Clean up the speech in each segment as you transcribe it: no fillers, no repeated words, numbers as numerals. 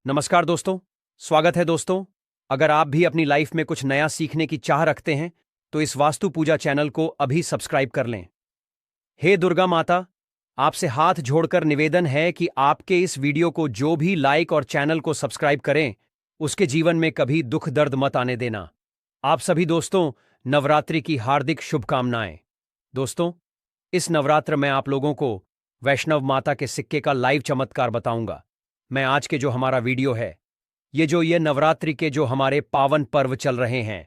नमस्कार दोस्तों। स्वागत है दोस्तों। अगर आप भी अपनी लाइफ में कुछ नया सीखने की चाह रखते हैं तो इस वास्तु पूजा चैनल को अभी सब्सक्राइब कर लें। हे दुर्गा माता, आपसे हाथ जोड़कर निवेदन है कि आपके इस वीडियो को जो भी लाइक और चैनल को सब्सक्राइब करें उसके जीवन में कभी दुख दर्द मत आने देना। आप सभी दोस्तों, नवरात्रि की हार्दिक शुभकामनाएं। दोस्तों, इस नवरात्र में आप लोगों को वैष्णव माता के सिक्के का लाइव चमत्कार बताऊंगा। मैं आज के जो हमारा वीडियो है, ये नवरात्रि के जो हमारे पावन पर्व चल रहे हैं,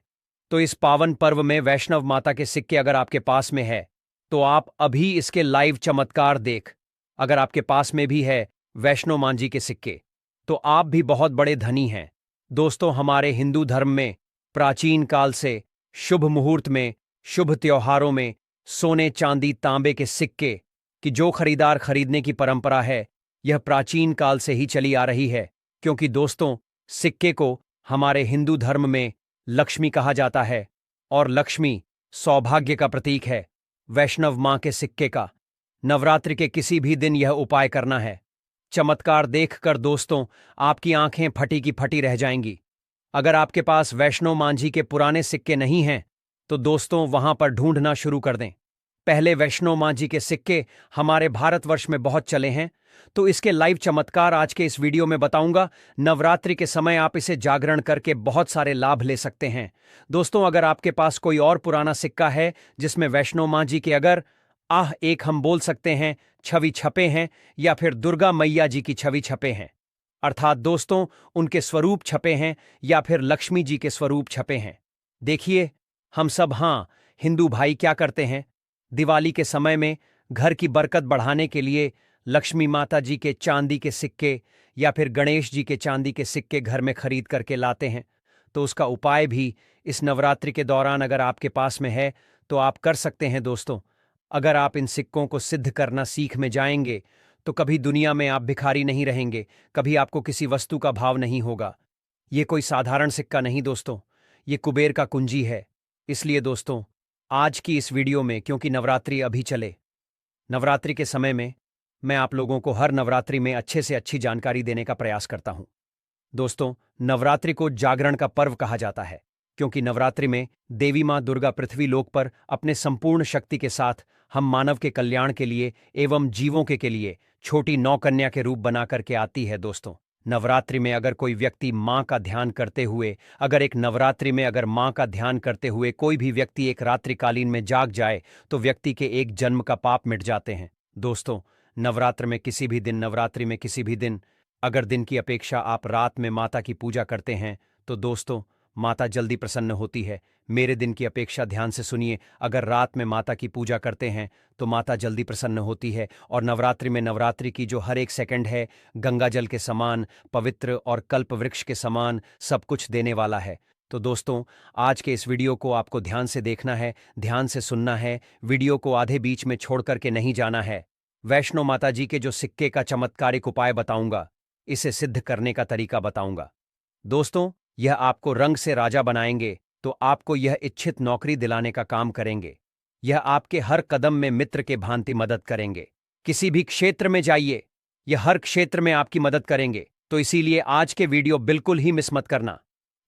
तो इस पावन पर्व में वैष्णव माता के सिक्के अगर आपके पास में है तो आप अभी इसके लाइव चमत्कार देख। अगर आपके पास में भी है वैष्णो मां जी के सिक्के तो आप भी बहुत बड़े धनी हैं। दोस्तों, हमारे हिंदू धर्म में प्राचीन काल से शुभ मुहूर्त में, शुभ त्योहारों में सोने चांदी तांबे के सिक्के की जो खरीदार खरीदने की परंपरा है, यह प्राचीन काल से ही चली आ रही है। क्योंकि दोस्तों, सिक्के को हमारे हिंदू धर्म में लक्ष्मी कहा जाता है और लक्ष्मी सौभाग्य का प्रतीक है। वैष्णव मां के सिक्के का नवरात्रि के किसी भी दिन यह उपाय करना है। चमत्कार देखकर दोस्तों आपकी आंखें फटी की फटी रह जाएंगी। अगर आपके पास वैष्णो मां जी के पुराने सिक्के नहीं हैं तो दोस्तों वहां पर ढूंढना शुरू कर दें। पहले वैष्णो मां जी के सिक्के हमारे भारतवर्ष में बहुत चले हैं, तो इसके लाइव चमत्कार आज के इस वीडियो में बताऊंगा। नवरात्रि के समय आप इसे जागरण करके बहुत सारे लाभ ले सकते हैं। दोस्तों, अगर आपके पास कोई और पुराना सिक्का है जिसमें वैष्णो मां जी के अगर एक हम बोल सकते हैं छवि छपे हैं या फिर दुर्गा मैया जी की छवि छपे हैं, अर्थात दोस्तों उनके स्वरूप छपे हैं या फिर लक्ष्मी जी के स्वरूप छपे हैं। देखिए, हम सब हिंदू भाई क्या करते हैं, दिवाली के समय में घर की बरकत बढ़ाने के लिए लक्ष्मी माता जी के चांदी के सिक्के या फिर गणेश जी के चांदी के सिक्के घर में खरीद करके लाते हैं। तो उसका उपाय भी इस नवरात्रि के दौरान अगर आपके पास में है तो आप कर सकते हैं। दोस्तों, अगर आप इन सिक्कों को सिद्ध करना सीख में जाएंगे तो कभी दुनिया में आप भिखारी नहीं रहेंगे, कभी आपको किसी वस्तु का भाव नहीं होगा। ये कोई साधारण सिक्का नहीं दोस्तों, ये कुबेर का कुंजी है। इसलिए दोस्तों, आज की इस वीडियो में, क्योंकि नवरात्रि अभी चले, नवरात्रि के समय में मैं आप लोगों को हर नवरात्रि में अच्छे से अच्छी जानकारी देने का प्रयास करता हूं। दोस्तों, नवरात्रि को जागरण का पर्व कहा जाता है क्योंकि नवरात्रि में देवी मां दुर्गा पृथ्वी लोक पर अपने संपूर्ण शक्ति के साथ हम मानव के कल्याण के लिए एवं जीवों के लिए छोटी नौकन्या के रूप बना करके आती है। दोस्तों, नवरात्रि में अगर कोई व्यक्ति मां का ध्यान करते हुए, अगर मां का ध्यान करते हुए कोई भी व्यक्ति एक रात्रिकालीन में जाग जाए तो व्यक्ति के एक जन्म का पाप मिट जाते हैं। दोस्तों, नवरात्रि में किसी भी दिन अगर दिन की अपेक्षा आप रात में माता की पूजा करते हैं तो दोस्तों माता जल्दी प्रसन्न होती है। मेरे दिन की अपेक्षा ध्यान से सुनिए, अगर रात में माता की पूजा करते हैं तो माता जल्दी प्रसन्न होती है। और नवरात्रि की जो हर एक सेकंड है गंगा जल के समान पवित्र और कल्प वृक्ष के समान सब कुछ देने वाला है। तो दोस्तों, आज के इस वीडियो को आपको ध्यान से देखना है, ध्यान से सुनना है, वीडियो को आधे बीच में छोड़ करके नहीं जाना है। वैष्णो माता जी के जो सिक्के का चमत्कारिक उपाय बताऊंगा, इसे सिद्ध करने का तरीका बताऊंगा। दोस्तों, यह आपको रंग से राजा बनाएंगे, तो आपको यह इच्छित नौकरी दिलाने का काम करेंगे। यह आपके हर कदम में मित्र के भांति मदद करेंगे। किसी भी क्षेत्र में जाइए, यह हर क्षेत्र में आपकी मदद करेंगे। तो इसीलिए आज के वीडियो बिल्कुल ही मिस मत करना।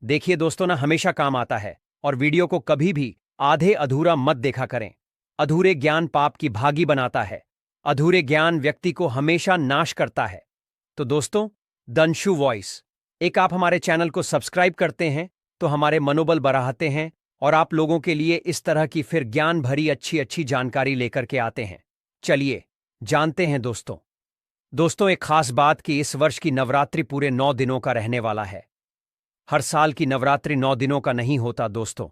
देखिए दोस्तों, हमेशा काम आता है और वीडियो को कभी भी आधे अधूरा मत देखा करें। अधूरे ज्ञान पाप की भागी बनाता है। अधूरे ज्ञान व्यक्ति को हमेशा नाश करता है। तो दोस्तों, दंशु वॉइस, एक आप हमारे चैनल को सब्सक्राइब करते हैं तो हमारे मनोबल बढ़ाते हैं और आप लोगों के लिए इस तरह की फिर ज्ञान भरी अच्छी अच्छी जानकारी लेकर के आते हैं। चलिए जानते हैं दोस्तों, एक खास बात कि इस वर्ष की नवरात्रि पूरे 9 दिनों का रहने वाला है। हर साल की नवरात्रि 9 दिनों का नहीं होता दोस्तों।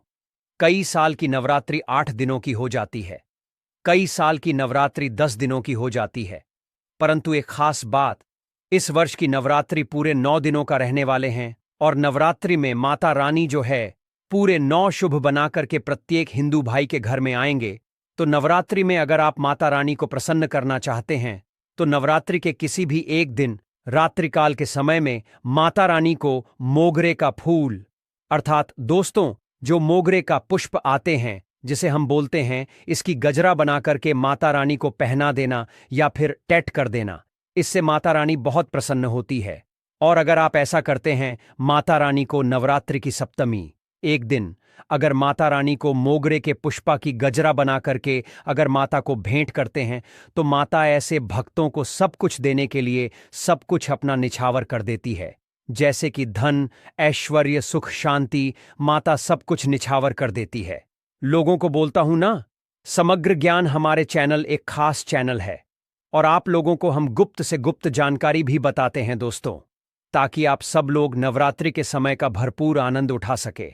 कई साल की नवरात्रि 8 दिनों की हो जाती है, कई साल की नवरात्रि 10 दिनों की हो जाती है। परंतु एक खास बात, इस वर्ष की नवरात्रि पूरे 9 दिनों का रहने वाले हैं और नवरात्रि में माता रानी जो है पूरे 9 शुभ बनाकर के प्रत्येक हिंदू भाई के घर में आएंगे। तो नवरात्रि में अगर आप माता रानी को प्रसन्न करना चाहते हैं तो नवरात्रि के किसी भी एक दिन रात्रिकाल के समय में माता रानी को मोगरे का फूल, अर्थात दोस्तों जो मोगरे का पुष्प आते हैं जिसे हम बोलते हैं, इसकी गजरा बना करके माता रानी को पहना देना या फिर टैट कर देना। इससे माता रानी बहुत प्रसन्न होती है। और अगर आप ऐसा करते हैं माता रानी को नवरात्रि की सप्तमी एक दिन अगर माता रानी को मोगरे के पुष्पा की गजरा बना करके अगर माता को भेंट करते हैं तो माता ऐसे भक्तों को सब कुछ देने के लिए सब कुछ अपना निछावर कर देती है। जैसे कि धन, ऐश्वर्य, सुख, शांति, माता सब कुछ निछावर कर देती है। लोगों को बोलता हूं ना, समग्र ज्ञान हमारे चैनल एक खास चैनल है और आप लोगों को हम गुप्त से गुप्त जानकारी भी बताते हैं दोस्तों, ताकि आप सब लोग नवरात्रि के समय का भरपूर आनंद उठा सके।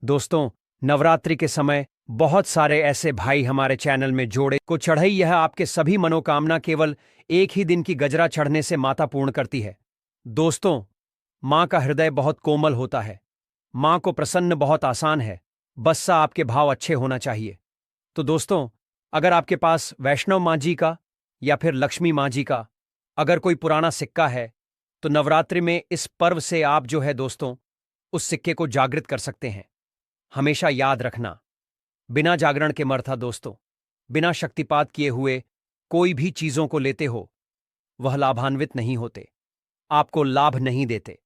दोस्तों, नवरात्रि के समय बहुत सारे ऐसे भाई हमारे चैनल में जोड़े को चढ़ाई यह आपके सभी मनोकामना केवल एक ही दिन की गजरा चढ़ने से माता पूर्ण करती है। दोस्तों, मां का हृदय बहुत कोमल होता है, मां को प्रसन्न बहुत आसान है, बस सा आपके भाव अच्छे होना चाहिए। तो दोस्तों, अगर आपके पास वैष्णव मां जी का या फिर लक्ष्मी मां जी का अगर कोई पुराना सिक्का है तो नवरात्रि में इस पर्व से आप जो है दोस्तों उस सिक्के को जागृत कर सकते हैं। हमेशा याद रखना, बिना जागरण के मर्था दोस्तों, बिना शक्तिपात किए हुए कोई भी चीजों को लेते हो वह लाभान्वित नहीं होते, आपको लाभ नहीं देते।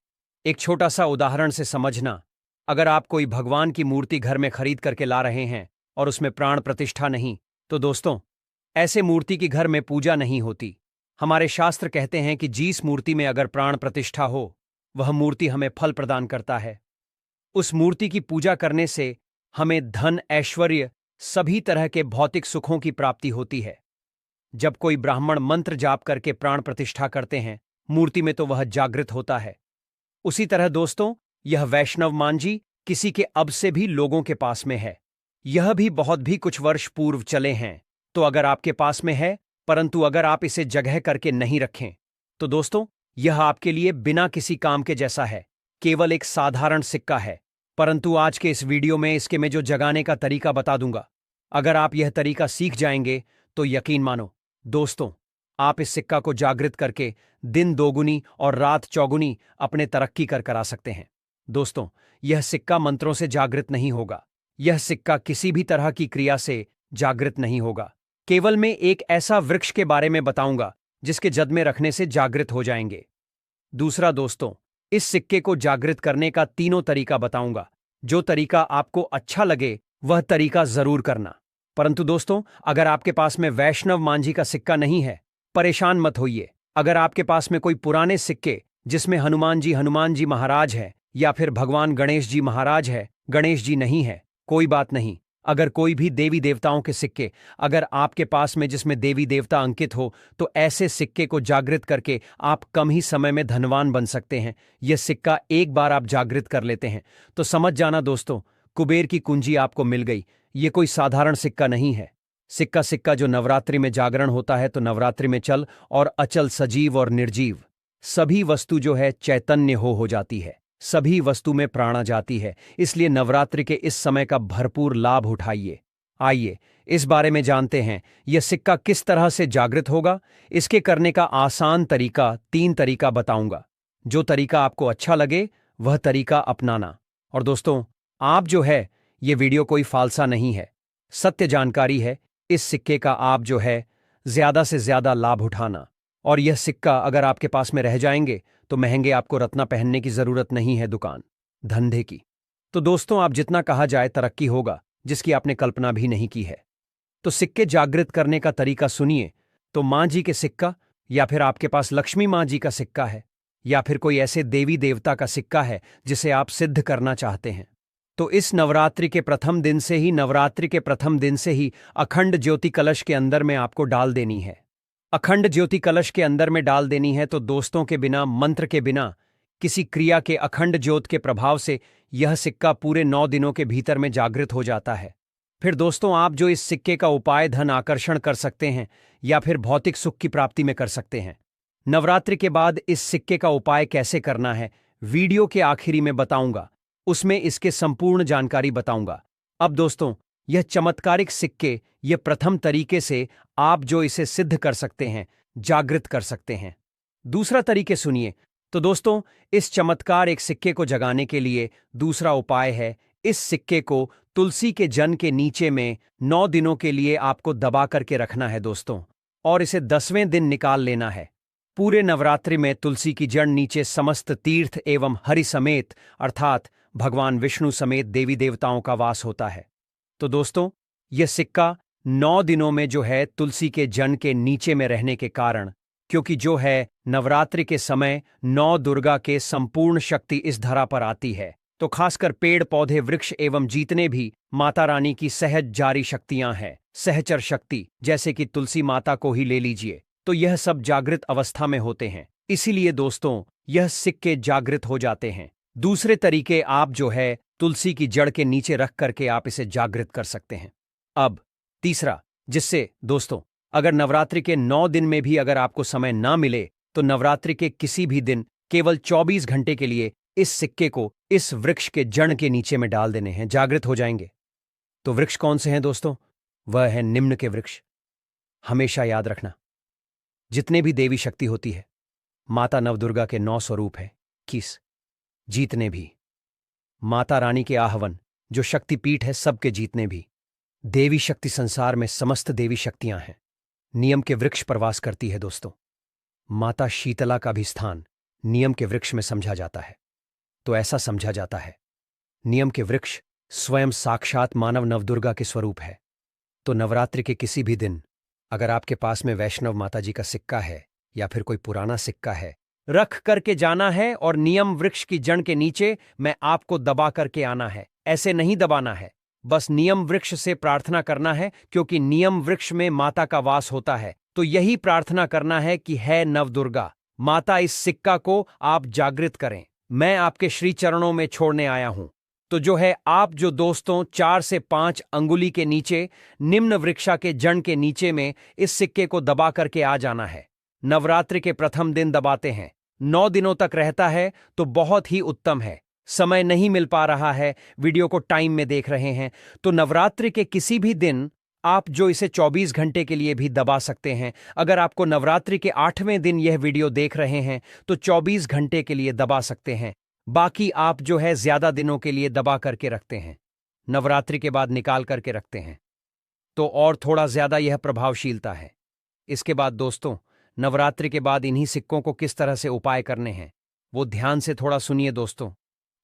एक छोटा सा उदाहरण से समझना, अगर आप कोई भगवान की मूर्ति घर में खरीद करके ला रहे हैं और उसमें प्राण प्रतिष्ठा नहीं, तो दोस्तों ऐसे मूर्ति की घर में पूजा नहीं होती। हमारे शास्त्र कहते हैं कि जिस मूर्ति में अगर प्राण प्रतिष्ठा हो वह मूर्ति हमें फल प्रदान करता है। उस मूर्ति की पूजा करने से हमें धन, ऐश्वर्य, सभी तरह के भौतिक सुखों की प्राप्ति होती है। जब कोई ब्राह्मण मंत्र जाप करके प्राण प्रतिष्ठा करते हैं मूर्ति में तो वह जागृत होता है। उसी तरह दोस्तों यह वैष्णव मां जी किसी के अब से भी लोगों के पास में है, यह भी बहुत भी कुछ वर्ष पूर्व चले हैं। तो अगर आपके पास में है परंतु अगर आप इसे जगह करके नहीं रखें तो दोस्तों यह आपके लिए बिना किसी काम के जैसा है, केवल एक साधारण सिक्का है। परंतु आज के इस वीडियो में इसके मैं जो जगाने का तरीका बता दूंगा, अगर आप यह तरीका सीख जाएंगे तो यकीन मानो दोस्तों आप इस सिक्का को जागृत करके दिन दोगुनी और रात चौगुनी अपने तरक्की कर करा सकते हैं। दोस्तों, यह सिक्का मंत्रों से जागृत नहीं होगा, यह सिक्का किसी भी तरह की क्रिया से जागृत नहीं होगा। केवल मैं एक ऐसा वृक्ष के बारे में बताऊंगा जिसके जद में रखने से जागृत हो जाएंगे। दूसरा दोस्तों, इस सिक्के को जागृत करने का तीनों तरीका बताऊंगा। जो तरीका आपको अच्छा लगे वह तरीका जरूर करना। परंतु दोस्तों अगर आपके पास में वैष्णव मां जी का सिक्का नहीं है, परेशान मत होइए। अगर आपके पास में कोई पुराने सिक्के जिसमें हनुमान जी महाराज है या फिर भगवान गणेश जी महाराज है, गणेश जी नहीं है, कोई बात नहीं। अगर कोई भी देवी देवताओं के सिक्के अगर आपके पास में जिसमें देवी देवता अंकित हो तो ऐसे सिक्के को जागृत करके आप कम ही समय में धनवान बन सकते हैं। यह सिक्का एक बार आप जागृत कर लेते हैं तो समझ जाना दोस्तों, कुबेर की कुंजी आपको मिल गई। ये कोई साधारण सिक्का नहीं है। सिक्का जो नवरात्रि में जागरण होता है तो नवरात्रि में चल और अचल, सजीव और निर्जीव सभी वस्तु जो है चैतन्य हो जाती है, सभी वस्तु में प्राण आ जाती है। इसलिए नवरात्रि के इस समय का भरपूर लाभ उठाइए। आइए इस बारे में जानते हैं यह सिक्का किस तरह से जागृत होगा। इसके करने का आसान तरीका 3 तरीका बताऊंगा। जो तरीका आपको अच्छा लगे वह तरीका अपनाना। और दोस्तों आप जो है ये वीडियो कोई फालसा नहीं है, सत्य जानकारी है। इस सिक्के का आप जो है ज्यादा से ज्यादा लाभ उठाना। और यह सिक्का अगर आपके पास में रह जाएंगे तो महंगे आपको रत्ना पहनने की जरूरत नहीं है दुकान धंधे की। तो दोस्तों आप जितना कहा जाए तरक्की होगा जिसकी आपने कल्पना भी नहीं की है। तो सिक्के जागृत करने का तरीका सुनिए। तो मां जी के सिक्का या फिर आपके पास लक्ष्मी मां जी का सिक्का है या फिर कोई ऐसे देवी देवता का सिक्का है जिसे आप सिद्ध करना चाहते हैं, तो इस नवरात्रि के प्रथम दिन से ही अखंड ज्योति कलश के अंदर में आपको डाल देनी है। अखंड ज्योति कलश के अंदर में डाल देनी है। तो दोस्तों के बिना, मंत्र के बिना, किसी क्रिया के अखंड ज्योत के प्रभाव से यह सिक्का पूरे 9 दिनों के भीतर में जागृत हो जाता है। फिर दोस्तों आप जो इस सिक्के का उपाय धन आकर्षण कर सकते हैं या फिर भौतिक सुख की प्राप्ति में कर सकते हैं। नवरात्रि के बाद इस सिक्के का उपाय कैसे करना है वीडियो के आखिरी में बताऊंगा, उसमें इसके संपूर्ण जानकारी बताऊंगा। अब दोस्तों यह चमत्कारिक सिक्के यह प्रथम तरीके से आप जो इसे सिद्ध कर सकते हैं, जागृत कर सकते हैं। दूसरा तरीके सुनिए। तो दोस्तों इस चमत्कार एक सिक्के को जगाने के लिए दूसरा उपाय है, इस सिक्के को तुलसी के जन के नीचे में 9 दिनों के लिए आपको दबा करके रखना है दोस्तों, और इसे 10वें दिन निकाल लेना है। पूरे नवरात्रि में तुलसी की जड़ नीचे समस्त तीर्थ एवं हरि समेत अर्थात भगवान विष्णु समेत देवी देवताओं का वास होता है। तो दोस्तों, यह सिक्का 9 दिनों में जो है तुलसी के जन के नीचे में रहने के कारण, क्योंकि जो है नवरात्रि के समय 9 दुर्गा के संपूर्ण शक्ति इस धरा पर आती है, तो खासकर पेड़ पौधे वृक्ष एवं जितने भी माता रानी की सहज जारी शक्तियां हैं, सहचर शक्ति, जैसे कि तुलसी माता को ही ले लीजिए, तो यह सब जागृत अवस्था में होते हैं। इसीलिए दोस्तों, यह सिक्के जागृत हो जाते हैं। दूसरे तरीके आप जो है तुलसी की जड़ के नीचे रख करके आप इसे जागृत कर सकते हैं। अब तीसरा, जिससे दोस्तों, अगर नवरात्रि के 9 दिन में भी अगर आपको समय ना मिले तो नवरात्रि के किसी भी दिन केवल 24 घंटे के लिए इस सिक्के को इस वृक्ष के जड़ के नीचे में डाल देने हैं, जागृत हो जाएंगे। तो वृक्ष कौन से हैं दोस्तों? वह है निम्न के वृक्ष। हमेशा याद रखना, जितने भी देवी शक्ति होती है, माता नवदुर्गा के 9 स्वरूप है, किस जीतने भी माता रानी के आहवन जो शक्तिपीठ है, सबके जीतने भी देवी शक्ति संसार में समस्त देवी शक्तियां हैं, नियम के वृक्ष पर वास करती है। दोस्तों, माता शीतला का भी स्थान नियम के वृक्ष में समझा जाता है। तो ऐसा समझा जाता है, नियम के वृक्ष स्वयं साक्षात मानव नवदुर्गा के स्वरूप है। तो नवरात्रि के किसी भी दिन अगर आपके पास में वैष्णव माता जी का सिक्का है या फिर कोई पुराना सिक्का है, रख करके जाना है और नियम वृक्ष की जड़ के नीचे मैं आपको दबा करके आना है। ऐसे नहीं दबाना है, बस नियम वृक्ष से प्रार्थना करना है, क्योंकि नियम वृक्ष में माता का वास होता है। तो यही प्रार्थना करना है कि है नवदुर्गा माता, इस सिक्का को आप जागृत करें, मैं आपके श्री चरणों में छोड़ने आया हूं। तो जो है आप जो दोस्तों 4 से 5 अंगुली के नीचे निम्न वृक्षा के जड़ के नीचे में इस सिक्के को दबा करके आ जाना है। नवरात्रि के प्रथम दिन दबाते हैं, 9 दिनों तक रहता है तो बहुत ही उत्तम है। समय नहीं मिल पा रहा है, वीडियो को टाइम में देख रहे हैं, तो नवरात्रि के किसी भी दिन आप जो इसे 24 घंटे के लिए भी दबा सकते हैं। अगर आपको नवरात्रि के 8वें दिन यह वीडियो देख रहे हैं तो 24 घंटे के लिए दबा सकते हैं। बाकी आप जो है ज्यादा दिनों के लिए दबा करके रखते हैं, नवरात्रि के बाद निकाल करके रखते हैं, तो और थोड़ा ज्यादा यह प्रभावशीलता है। इसके बाद दोस्तों, नवरात्रि के बाद इन्हीं सिक्कों को किस तरह से उपाय करने हैं वो ध्यान से थोड़ा सुनिए दोस्तों,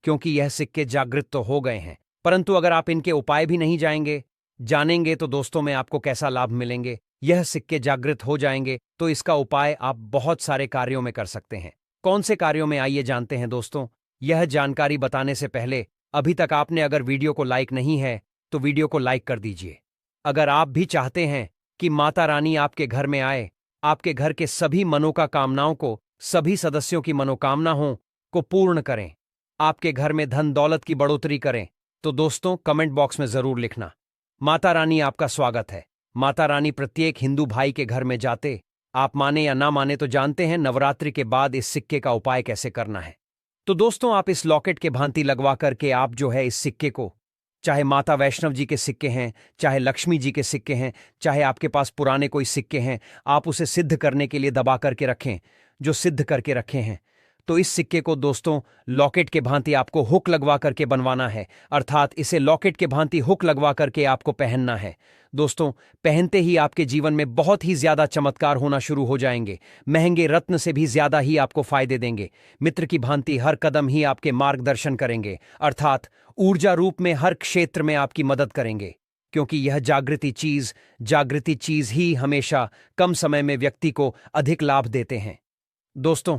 क्योंकि यह सिक्के जागृत तो हो गए हैं, परंतु अगर आप इनके उपाय भी नहीं जानेंगे तो दोस्तों में आपको कैसा लाभ मिलेंगे। यह सिक्के जागृत हो जाएंगे तो इसका उपाय आप बहुत सारे कार्यों में कर सकते हैं। कौन से कार्यों में, आइए जानते हैं दोस्तों। यह जानकारी बताने से पहले अभी तक आपने अगर वीडियो को लाइक नहीं है तो वीडियो को लाइक कर दीजिए। अगर आप भी चाहते हैं कि माता रानी आपके घर में आए, आपके घर के सभी मनोकामनाओं को, सभी सदस्यों की मनोकामनाओं को पूर्ण करें, आपके घर में धन दौलत की बढ़ोतरी करें, तो दोस्तों कमेंट बॉक्स में जरूर लिखना, माता रानी आपका स्वागत है। माता रानी प्रत्येक हिंदू भाई के घर में जाते, आप माने या ना माने तो जानते हैं नवरात्रि के बाद इस सिक्के का उपाय कैसे करना है। तो दोस्तों, आप इस लॉकेट के भांति लगवा करके आप जो है इस सिक्के को, चाहे माता वैष्णव जी के सिक्के हैं, चाहे लक्ष्मी जी के सिक्के हैं, चाहे आपके पास पुराने कोई सिक्के हैं, आप उसे सिद्ध करने के लिए दबा करके रखें। जो सिद्ध करके रखे हैं तो इस सिक्के को दोस्तों लॉकेट के भांति आपको हुक लगवा करके बनवाना है, अर्थात इसे लॉकेट के भांति हुक लगवा करके आपको पहनना है। दोस्तों, पहनते ही आपके जीवन में बहुत ही ज्यादा चमत्कार होना शुरू हो जाएंगे, महंगे रत्न से भी ज्यादा ही आपको फायदे देंगे। मित्र की भांति हर कदम ही आपके मार्गदर्शन करेंगे, अर्थात ऊर्जा रूप में हर क्षेत्र में आपकी मदद करेंगे, क्योंकि यह जागृति चीज ही हमेशा कम समय में व्यक्ति को अधिक लाभ देते हैं। दोस्तों,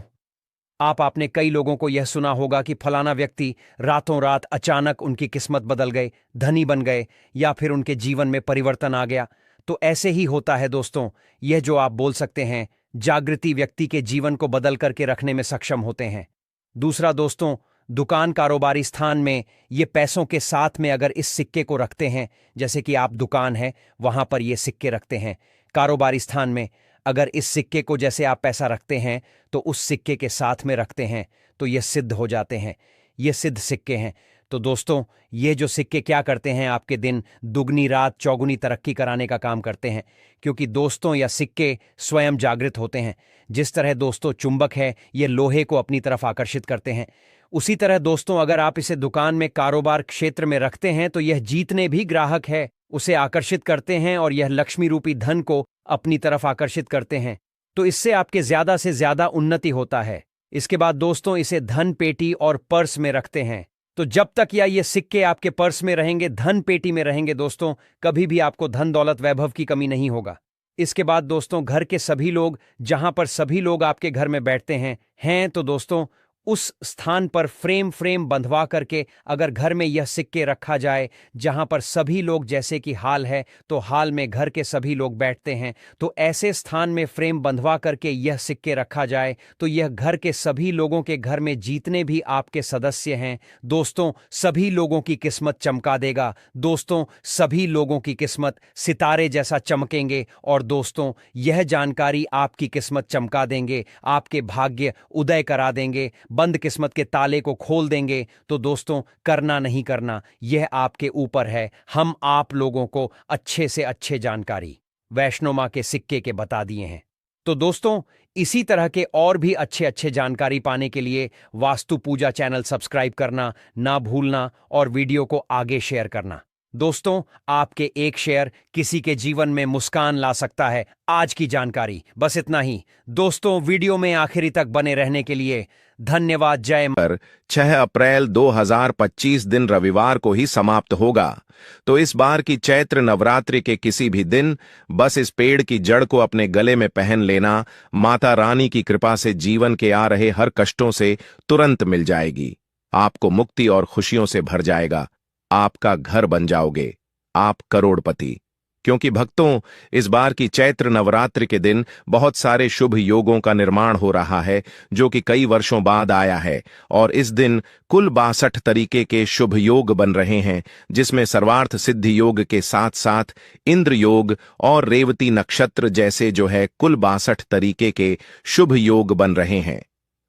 आपने कई लोगों को यह सुना होगा कि फलाना व्यक्ति रातों रात अचानक उनकी किस्मत बदल गई, धनी बन गए, या फिर उनके जीवन में परिवर्तन आ गया। तो ऐसे ही होता है दोस्तों, यह जो आप बोल सकते हैं जागृति व्यक्ति के जीवन को बदल करके रखने में सक्षम होते हैं। दूसरा दोस्तों, दुकान कारोबारी स्थान में ये पैसों के साथ में अगर इस सिक्के को रखते हैं, जैसे कि आप दुकान है वहां पर ये सिक्के रखते हैं, कारोबारी स्थान में अगर इस सिक्के को जैसे आप पैसा रखते हैं तो उस सिक्के के साथ में रखते हैं तो ये सिद्ध हो जाते हैं, ये सिद्ध सिक्के हैं। तो दोस्तों, ये जो सिक्के क्या करते हैं, आपके दिन दुगनी रात चौगुनी तरक्की कराने का काम करते हैं, क्योंकि दोस्तों या सिक्के स्वयं जागृत होते हैं। जिस तरह दोस्तों चुंबक है, ये लोहे को अपनी तरफ आकर्षित करते हैं, उसी तरह दोस्तों अगर आप इसे दुकान में कारोबार क्षेत्र में रखते हैं तो यह जीतने भी ग्राहक है उसे आकर्षित करते हैं और यह लक्ष्मी रूपी धन को अपनी तरफ आकर्षित करते हैं। तो इससे आपके ज्यादा से ज्यादा उन्नति होता है। इसके बाद दोस्तों इसे धन पेटी और पर्स में रखते हैं। तो जब तक या ये सिक्के आपके पर्स में रहेंगे, धन पेटी में रहेंगे दोस्तों, कभी भी आपको धन दौलत वैभव की कमी नहीं होगा। इसके बाद दोस्तों घर के सभी लोग, जहां पर सभी लोग आपके घर में बैठते हैं तो दोस्तों उस स्थान पर फ्रेम फ्रेम बंधवा करके अगर घर में यह सिक्के रखा जाए, जहां पर सभी लोग, जैसे कि हाल है तो हाल में घर के सभी लोग बैठते हैं, तो ऐसे स्थान में फ्रेम बंधवा करके यह सिक्के रखा जाए तो यह घर के सभी लोगों के घर में जितने भी आपके सदस्य हैं दोस्तों, सभी लोगों की किस्मत चमका देगा दोस्तों। सभी लोगों की किस्मत सितारे जैसा चमकेंगे और दोस्तों यह जानकारी आपकी किस्मत चमका देंगे, आपके भाग्य उदय करा देंगे, बंद किस्मत के ताले को खोल देंगे। तो दोस्तों करना नहीं करना यह आपके ऊपर है। हम आप लोगों को अच्छे से अच्छे जानकारी वैष्णो मां के सिक्के के बता दिए हैं। तो दोस्तों इसी तरह के और भी अच्छे अच्छे जानकारी पाने के लिए वास्तु पूजा चैनल सब्सक्राइब करना ना भूलना और वीडियो को आगे शेयर करना। दोस्तों आपके एक शेयर किसी के जीवन में मुस्कान ला सकता है। आज की जानकारी बस इतना ही दोस्तों। वीडियो में आखिरी तक बने रहने के लिए धन्यवाद। जय पर 6 अप्रैल 2025 दिन रविवार को ही समाप्त होगा। तो इस बार की चैत्र नवरात्रि के किसी भी दिन बस इस पेड़ की जड़ को अपने गले में पहन लेना, माता रानी की कृपा से जीवन के आ रहे हर कष्टों से तुरंत मिल जाएगी। आपको मुक्ति और खुशियों से भर जाएगा। आपका घर बन जाओगे, आप करोड़पति। क्योंकि भक्तों इस बार की चैत्र नवरात्रि के दिन बहुत सारे शुभ योगों का निर्माण हो रहा है, जो कि कई वर्षों बाद आया है। और इस दिन कुल 62 तरीके के शुभ योग बन रहे हैं, जिसमें सर्वार्थ सिद्धि योग के साथ साथ इंद्र योग और रेवती नक्षत्र जैसे जो है कुल 62 तरीके के शुभ योग बन रहे हैं।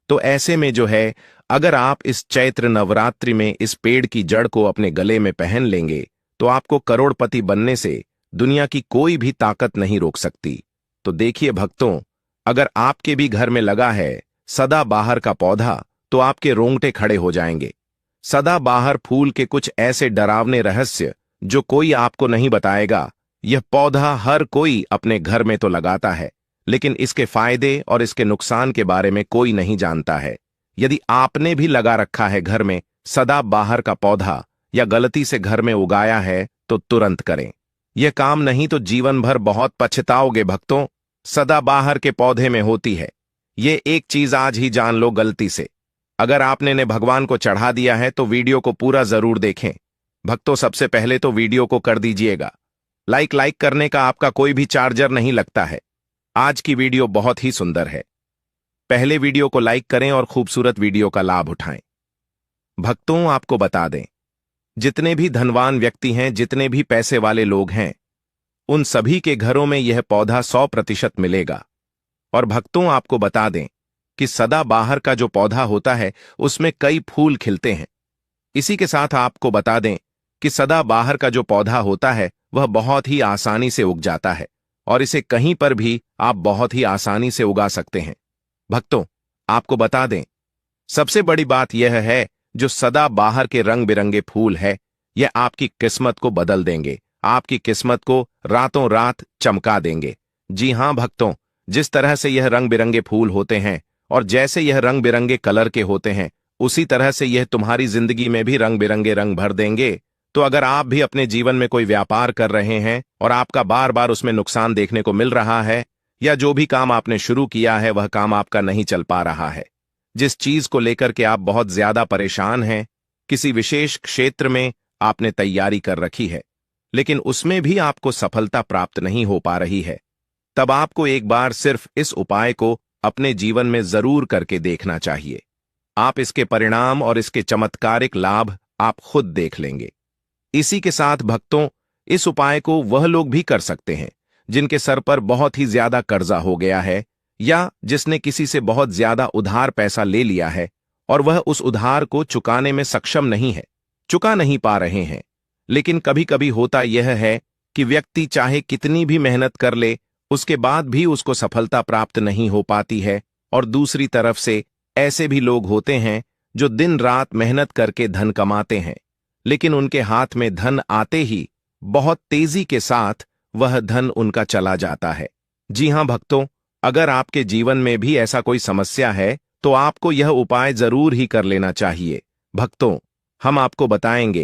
तो ऐसे में जो है, अगर आप इस चैत्र नवरात्रि में इस पेड़ की जड़ को अपने गले में पहन लेंगे तो आपको करोड़पति बनने से दुनिया की कोई भी ताकत नहीं रोक सकती। तो देखिए भक्तों, अगर आपके भी घर में लगा है सदाबहार का पौधा तो आपके रोंगटे खड़े हो जाएंगे। सदाबहार फूल के कुछ ऐसे डरावने रहस्य जो कोई आपको नहीं बताएगा। यह पौधा हर कोई अपने घर में तो लगाता है, लेकिन इसके फायदे और इसके नुकसान के बारे में कोई नहीं जानता है। यदि आपने भी लगा रखा है घर में सदाबहार का पौधा या गलती से घर में उगाया है तो तुरंत करें। यह काम नहीं तो जीवन भर बहुत पछताओगे भक्तों। सदाबहार के पौधे में होती है ये एक चीज, आज ही जान लो गलती से। अगर आपने ने भगवान को चढ़ा दिया है तो वीडियो को पूरा जरूर देखें भक्तों। सबसे पहले तो वीडियो को कर दीजिएगा लाइक करने का आपका कोई भी चार्जर नहीं लगता है। आज की वीडियो बहुत ही सुंदर है। पहले वीडियो को लाइक करें और खूबसूरत वीडियो का लाभ उठाएं। भक्तों आपको बता दें, जितने भी धनवान व्यक्ति हैं, जितने भी पैसे वाले लोग हैं, उन सभी के घरों में यह पौधा 100% मिलेगा। और भक्तों आपको बता दें कि सदाबहार का जो पौधा होता है उसमें कई फूल खिलते हैं। इसी के साथ आपको बता दें कि सदाबहार का जो पौधा होता है वह बहुत ही आसानी से उग जाता है और इसे कहीं पर भी आप बहुत ही आसानी से उगा सकते हैं। भक्तों आपको बता दें, सबसे बड़ी बात यह है, जो सदाबहार के रंग बिरंगे फूल है यह आपकी किस्मत को बदल देंगे, आपकी किस्मत को रातों रात चमका देंगे। जी हां भक्तों, जिस तरह से यह रंग बिरंगे फूल होते हैं और जैसे यह रंग बिरंगे कलर के होते हैं, उसी तरह से यह तुम्हारी जिंदगी में भी रंग बिरंगे रंग भर देंगे। तो अगर आप भी अपने जीवन में कोई व्यापार कर रहे हैं और आपका बार बार उसमें नुकसान देखने को मिल रहा है, या जो भी काम आपने शुरू किया है वह काम आपका नहीं चल पा रहा है, जिस चीज को लेकर के आप बहुत ज्यादा परेशान हैं, किसी विशेष क्षेत्र में आपने तैयारी कर रखी है लेकिन उसमें भी आपको सफलता प्राप्त नहीं हो पा रही है, तब आपको एक बार सिर्फ इस उपाय को अपने जीवन में जरूर करके देखना चाहिए। आप इसके परिणाम और इसके चमत्कारिक लाभ आप खुद देख लेंगे। इसी के साथ भक्तों, इस उपाय को वह लोग भी कर सकते हैं जिनके सर पर बहुत ही ज्यादा कर्जा हो गया है, या जिसने किसी से बहुत ज्यादा उधार पैसा ले लिया है और वह उस उधार को चुकाने में सक्षम नहीं है, चुका नहीं पा रहे हैं। लेकिन कभी कभी होता यह है कि व्यक्ति चाहे कितनी भी मेहनत कर ले, उसके बाद भी उसको सफलता प्राप्त नहीं हो पाती है। और दूसरी तरफ से ऐसे भी लोग होते हैं जो दिन रात मेहनत करके धन कमाते हैं, लेकिन उनके हाथ में धन आते ही बहुत तेजी के साथ वह धन उनका चला जाता है। जी हां भक्तों, अगर आपके जीवन में भी ऐसा कोई समस्या है तो आपको यह उपाय जरूर ही कर लेना चाहिए। भक्तों, हम आपको बताएंगे